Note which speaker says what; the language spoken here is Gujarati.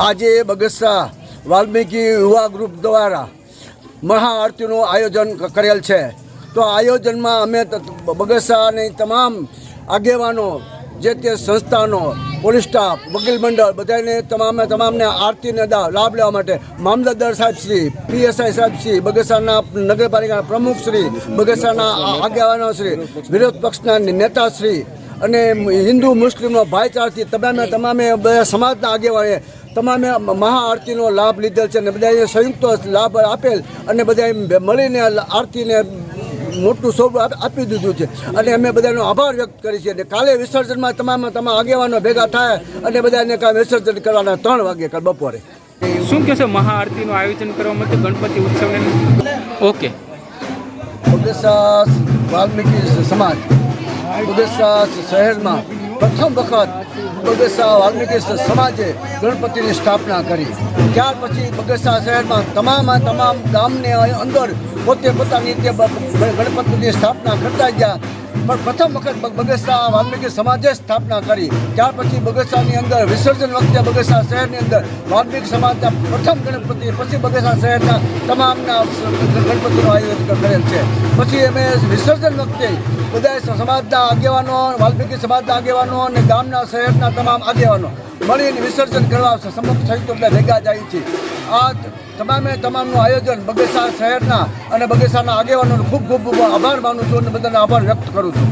Speaker 1: આજે બગસરા વાલ્મીકી યુવા ગ્રુપ દ્વારા મહાઆરતીનું આયોજન કરેલ છે। તો આયોજનમાં અમે બગસરાની તમામ આગેવાનો, જે તે સંસ્થાનો, પોલીસ સ્ટાફ, વકીલ મંડળ બધાને તમામને આરતીને લાભ લેવા માટે મામલતદાર સાહેબ શ્રી, PSI સાહેબ શ્રી, બગસરાના નગરપાલિકાના પ્રમુખ શ્રી, બગસરાના આગેવાનો શ્રી, વિરોધ પક્ષના નેતા શ્રી અને હિન્દુ મુસ્લિમનો ભાઈચારાથી તમામે બધા સમાજના આગેવાને તમામે મહાઆરતીનો લાભ લીધેલ છે અને બધાએ સંયુક્ત લાભ આપેલ અને બધાએ મળીને આરતીને મોટું સ્વરૂપ આપી દીધું છે અને અમે બધાનો આભાર વ્યક્ત કરી છે। અને કાલે વિસર્જનમાં તમામ આગેવાનો ભેગા થાય અને બધાને વિસર્જન કરવાના 3 વાગે બપોરે।
Speaker 2: શું કહેશો મહાઆરતીનું આયોજન કરવા માટે ગણપતિ ઉત્સવને? ઓકે,
Speaker 1: બગસરા વાલ્મીકી સમાજ બગસરા શહેરમાં પ્રથમ વખત બગસરા વાલ્મીકી સમાજે ગણપતિની સ્થાપના કરી। ત્યાર પછી બગસરા શહેરમાં તમામ ગામને અંદર પોતે પોતાની રીતે ગણપતિની સ્થાપના કરતા ગયા, પણ પ્રથમ વખત બગસરા વાલ્મીકી સમાજે સ્થાપના કરી। ત્યાર પછી બગસરાની અંદર વિસર્જન વખતે બગસરા શહેરની અંદર વાલ્મીકી સમાજના પ્રથમ ગણપતિ, પછી બગસરા શહેરના તમામના ગણપતિનું આયોજન કરેલ છે। પછી અમે વિસર્જન વખતે બધા સમાજના આગેવાનો, વાલ્મીકી સમાજના આગેવાનો અને ગામના શહેરના તમામ આગેવાનો મળીને વિસર્જન કરવા સમક્ષ સહિત બધા ભેગા જાય છે। આ તમામનું આયોજન બગસરા શહેરના અને બગસરાના આગેવાનોનો ખૂબ આભાર માનું છું અને બધાને આભાર વ્યક્ત કરું છું।